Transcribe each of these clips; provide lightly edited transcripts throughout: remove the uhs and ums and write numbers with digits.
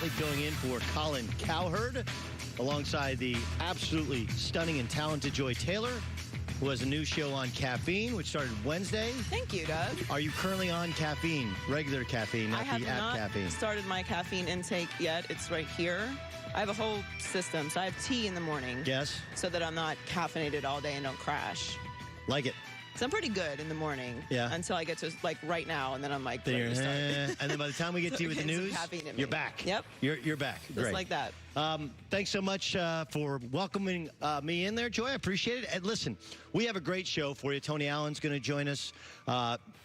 Gottlieb going in for Colin Cowherd, alongside the absolutely stunning and talented Joy Taylor, who has a new show on caffeine, which started Wednesday. Thank you, Doug. Are you currently on caffeine, regular caffeine, not the app caffeine? I have not started my caffeine intake yet. It's right here. I have a whole system. So I have tea in the morning. Yes. So that I'm not caffeinated all day and don't crash. Like it. So I'm pretty good in the morning. Yeah. Until I get to like right now, and then I'm like, ready to start. And then by the time we get to you with the news, you're back. Yep. You're back. Just Great. like that. Thanks so much for welcoming me in there, Joy. I appreciate it. And listen, we have a great show for you. Tony Allen's going to join us.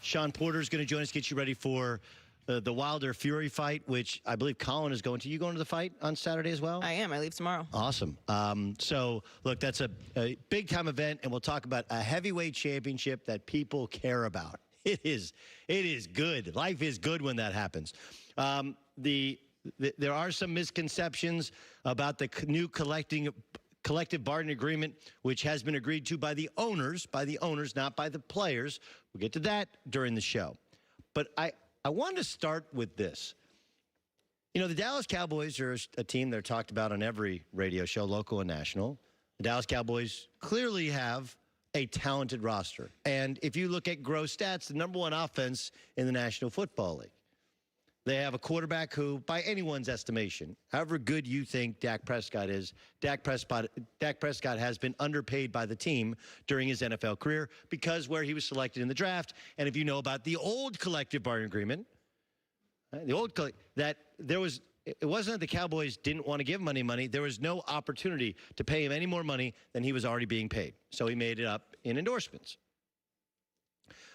Sean Porter's going to join us, get you ready for the Wilder Fury fight, which I believe Colin is going to. You going to the fight on Saturday as well? I am. I leave tomorrow. Awesome. So, look, that's a big-time event, and we'll talk about a heavyweight championship that people care about. It is good. Life is good when that happens. There are some misconceptions about the new collective bargaining agreement, which has been agreed to by the owners, not by the players. We'll get to that during the show. But I wanted to start with this. You know, the Dallas Cowboys are a team they're talked about on every radio show, local and national. The Dallas Cowboys clearly have a talented roster. And if you look at gross stats, the number one offense in the National Football League. They have a quarterback who, by anyone's estimation, however good you think Dak Prescott is, Dak Prescott has been underpaid by the team during his NFL career because where he was selected in the draft. And if you know about the old collective bargaining agreement, it wasn't that the Cowboys didn't want to give him any money. There was no opportunity to pay him any more money than he was already being paid. So he made it up in endorsements.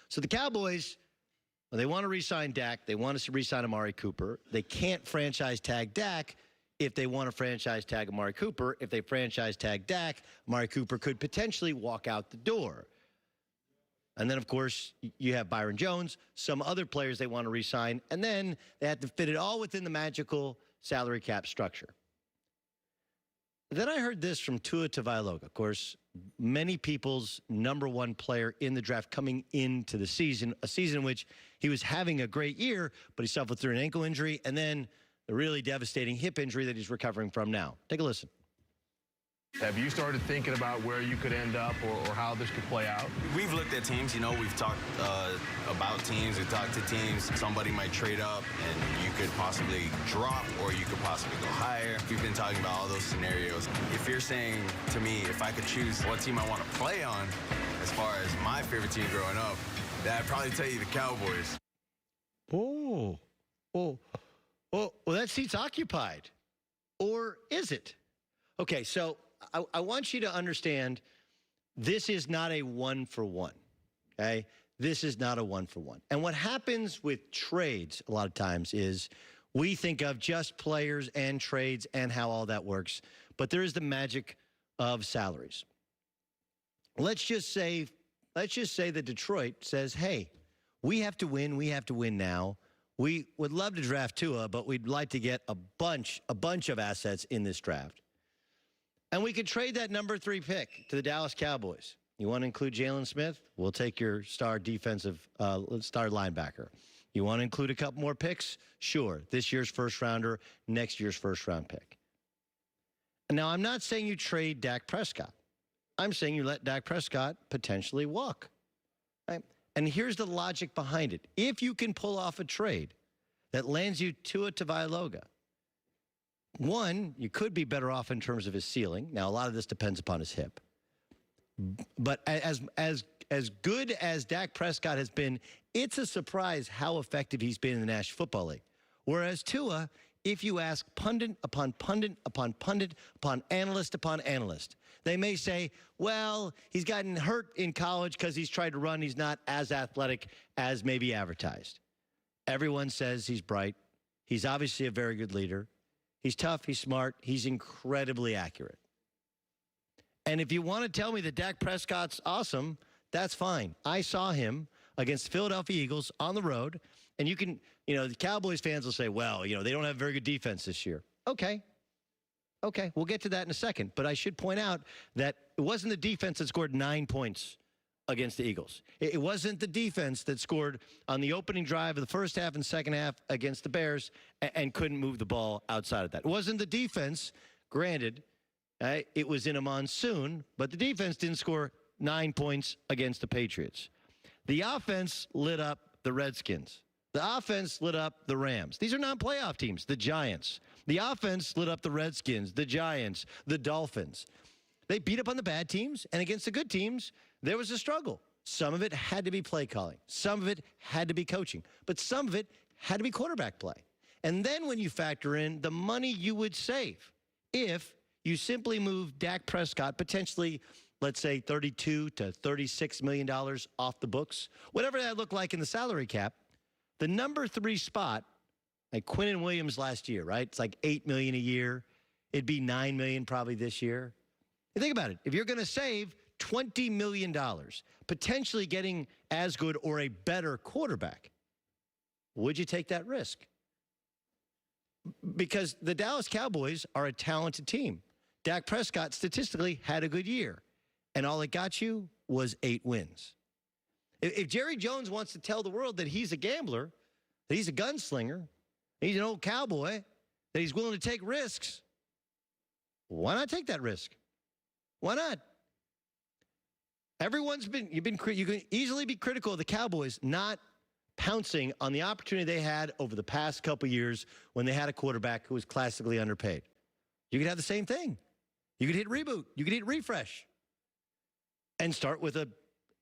So the Cowboys, they want to re-sign Dak. They want us to re-sign Amari Cooper. They can't franchise tag Dak if they want to franchise tag Amari Cooper. If they franchise tag Dak, Amari Cooper could potentially walk out the door. And then, of course, you have Byron Jones, some other players they want to re-sign, and then they have to fit it all within the magical salary cap structure. Then I heard this from Tua Tagovailoa. Of course, many people's number one player in the draft coming into the season, a season in which he was having a great year, but he suffered through an ankle injury and then a really devastating hip injury that he's recovering from now. Take a listen. Have you started thinking about where you could end up or how this could play out? We've looked at teams, we've talked about teams, we've talked to teams. Somebody might trade up and you could possibly drop or you could possibly go higher. We've been talking about all those scenarios. If you're saying to me, if I could choose what team I want to play on, as far as my favorite team growing up, then I'd probably tell you the Cowboys. Well, that seat's occupied. Or is it? Okay, so I want you to understand this is not a one-for-one, okay? This is not a one-for-one. And what happens with trades a lot of times is we think of just players and trades and how all that works, but there is the magic of salaries. Let's just say that Detroit says, hey, we have to win now. We would love to draft Tua, but we'd like to get a bunch of assets in this draft. And we could trade that number 3 pick to the Dallas Cowboys. You want to include Jalen Smith? We'll take your star linebacker. You want to include a couple more picks? Sure. This year's first rounder, next year's first round pick. Now, I'm not saying you trade Dak Prescott. I'm saying you let Dak Prescott potentially walk. Right? And here's the logic behind it. If you can pull off a trade that lands you Tua Tagovailoa, one, you could be better off in terms of his ceiling. Now, a lot of this depends upon his hip. But as good as Dak Prescott has been, it's a surprise how effective he's been in the National Football League. Whereas Tua, if you ask pundit upon pundit upon pundit upon analyst, they may say, well, he's gotten hurt in college because he's tried to run. He's not as athletic as maybe advertised. Everyone says he's bright. He's obviously a very good leader. He's tough, he's smart, he's incredibly accurate. And if you want to tell me that Dak Prescott's awesome, that's fine. I saw him against the Philadelphia Eagles on the road, and you can, the Cowboys fans will say, well, they don't have very good defense this year. Okay, we'll get to that in a second. But I should point out that it wasn't the defense that scored 9 points against the Eagles. It wasn't the defense that scored on the opening drive of the first half and second half against the Bears and couldn't move the ball outside of that. It wasn't the defense, granted, it was in a monsoon, but the defense didn't score 9 points against the Patriots. The offense lit up the Redskins. The offense lit up the Rams. These are non-playoff teams, the Giants. The offense lit up the Redskins, the Giants, the Dolphins. They beat up on the bad teams, and against the good teams, there was a struggle. Some of it had to be play calling. Some of it had to be coaching. But some of it had to be quarterback play. And then when you factor in the money you would save if you simply move Dak Prescott, potentially, let's say, $32 to $36 million off the books, whatever that looked like in the salary cap, the number 3 spot, like Quinnen Williams last year, right? It's like $8 million a year. It'd be $9 million probably this year. And think about it. If you're going to save $20 million, potentially getting as good or a better quarterback, would you take that risk? Because the Dallas Cowboys are a talented team. Dak Prescott statistically had a good year, and all it got you was 8 wins. If Jerry Jones wants to tell the world that he's a gambler, that he's a gunslinger, he's an old cowboy, that he's willing to take risks, why not take that risk? Why not? You can easily be critical of the Cowboys not pouncing on the opportunity they had over the past couple years when they had a quarterback who was classically underpaid. You could have the same thing. You could hit reboot. You could hit refresh. And start with a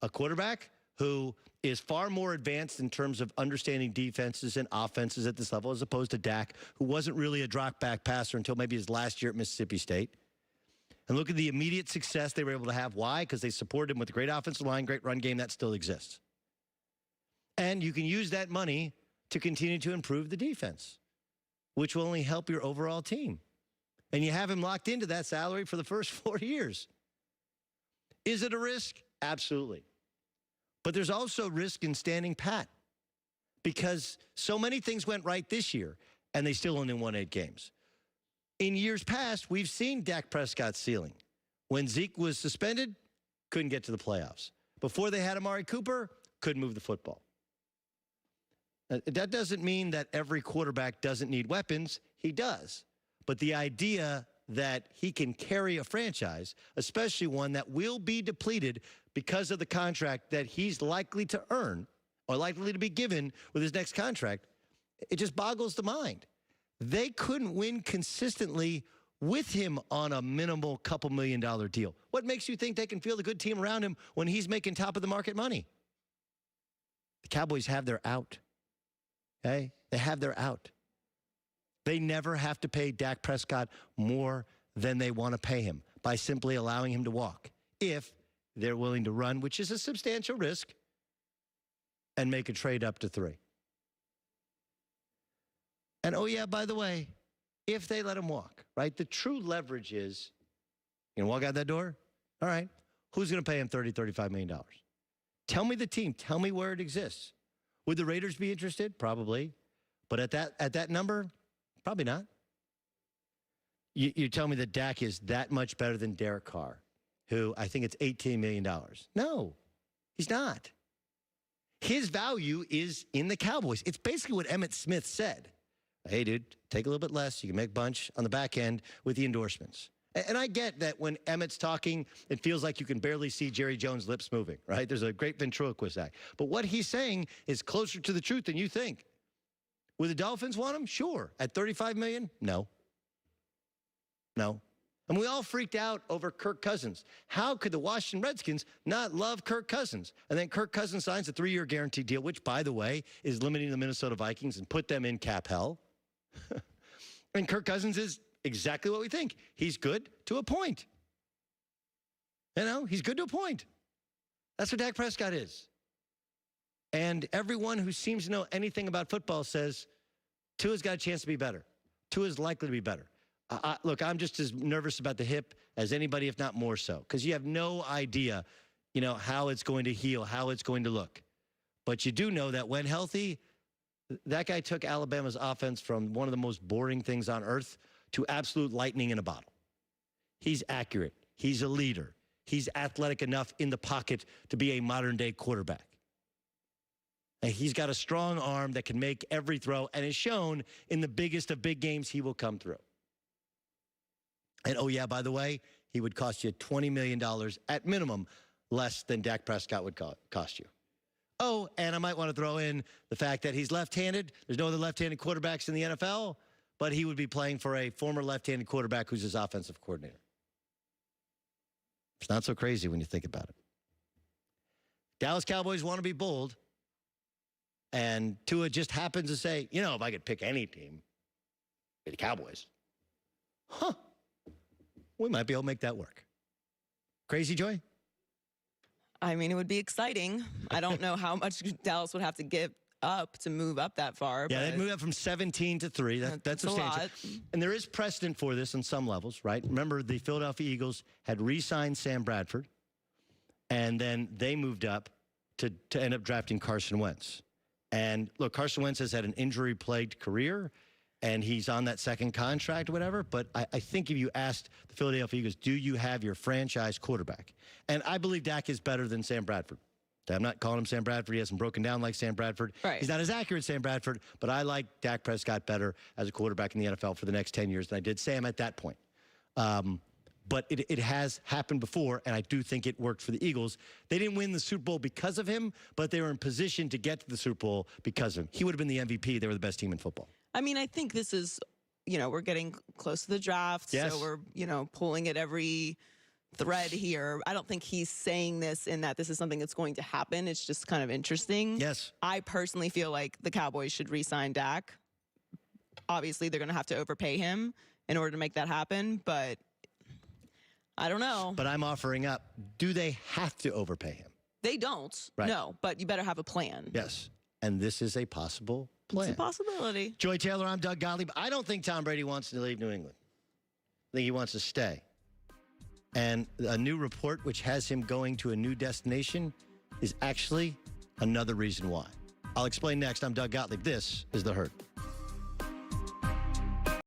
quarterback who is far more advanced in terms of understanding defenses and offenses at this level, as opposed to Dak, who wasn't really a drop-back passer until maybe his last year at Mississippi State. And look at the immediate success they were able to have. Why? Because they supported him with a great offensive line, great run game. That still exists. And you can use that money to continue to improve the defense, which will only help your overall team. And you have him locked into that salary for the first 4 years. Is it a risk? Absolutely. But there's also risk in standing pat, because so many things went right this year, and they still only won 8 games. In years past, we've seen Dak Prescott's ceiling. When Zeke was suspended, couldn't get to the playoffs. Before they had Amari Cooper, couldn't move the football. That doesn't mean that every quarterback doesn't need weapons. He does. But the idea that he can carry a franchise, especially one that will be depleted because of the contract that he's likely to earn or likely to be given with his next contract, it just boggles the mind. They couldn't win consistently with him on a minimal couple $1 million deal. What makes you think they can field a good team around him when he's making top of the market money? The Cowboys have their out. Okay? They have their out. They never have to pay Dak Prescott more than they want to pay him by simply allowing him to walk, if they're willing to run, which is a substantial risk, and make a trade up to 3. And, oh, yeah, by the way, if they let him walk, right, the true leverage is, you can walk out that door? All right. Who's going to pay him $30, $35 million? Tell me the team. Tell me where it exists. Would the Raiders be interested? Probably. But at that number, probably not. You tell me that Dak is that much better than Derek Carr, who I think it's $18 million. No, he's not. His value is in the Cowboys. It's basically what Emmitt Smith said. Hey, dude, take a little bit less. You can make a bunch on the back end with the endorsements. And I get that when Emmett's talking, it feels like you can barely see Jerry Jones' lips moving, right? There's a great ventriloquist act. But what he's saying is closer to the truth than you think. Would the Dolphins want him? Sure. At $35 million? No. No. And we all freaked out over Kirk Cousins. How could the Washington Redskins not love Kirk Cousins? And then Kirk Cousins signs a 3-year guaranteed deal, which, by the way, is limiting the Minnesota Vikings and put them in cap hell. And Kirk Cousins is exactly what we think. He's good to a point. You know, he's good to a point. That's what Dak Prescott is. And everyone who seems to know anything about football says Tua's got a chance to be better. Tua's likely to be better. Look, I'm just as nervous about the hip as anybody, if not more so, because you have no idea, how it's going to heal, how it's going to look. But you do know that when healthy, that guy took Alabama's offense from one of the most boring things on earth to absolute lightning in a bottle. He's accurate. He's a leader. he's athletic enough in the pocket to be a modern-day quarterback. And he's got a strong arm that can make every throw and is shown in the biggest of big games he will come through. And, oh, yeah, by the way, he would cost you $20 million at minimum less than Dak Prescott would cost you. Oh, and I might want to throw in the fact that he's left-handed. There's no other left-handed quarterbacks in the NFL, but he would be playing for a former left-handed quarterback who's his offensive coordinator. It's not so crazy when you think about it. Dallas Cowboys want to be bold, and Tua just happens to say, you know, if I could pick any team, the Cowboys. Huh. We might be able to make that work. Crazy, Joy? I mean, it would be exciting. I don't know how much Dallas would have to give up to move up that far. Yeah, but they'd move up from 17 to 3. That's a substantial. lot. And there is precedent for this on some levels, right? Remember, the Philadelphia Eagles had re-signed Sam Bradford, and then they moved up to end up drafting Carson Wentz. And look, Carson Wentz has had an injury-plagued career, and he's on that second contract or whatever. But I think if you asked the Philadelphia Eagles, do you have your franchise quarterback? And I believe Dak is better than Sam Bradford. I'm not calling him Sam Bradford. He hasn't broken down like Sam Bradford. Right. He's not as accurate as Sam Bradford, but I like Dak Prescott better as a quarterback in the NFL for the next 10 years than I did Sam at that point. But it has happened before, and I do think it worked for the Eagles. They didn't win the Super Bowl because of him, but they were in position to get to the Super Bowl because of him. He would have been the MVP. They were the best team in football. I mean, I think this is, you know, we're getting close to the draft. Yes. So we're, you know, pulling at every thread here. I don't think he's saying this in that this is something that's going to happen. It's just kind of interesting. Yes. I personally feel like the Cowboys should re-sign Dak. Obviously, they're going to have to overpay him in order to make that happen, but I don't know. But I'm offering up, do they have to overpay him? They don't. Right. No, but you better have a plan. Yes. And this is a possible plan. It's a possibility. Joy Taylor, I'm Doug Gottlieb. I don't think Tom Brady wants to leave New England. I think he wants to stay. And a new report which has him going to a new destination is actually another reason why. I'll explain next. I'm Doug Gottlieb. This is The Herd.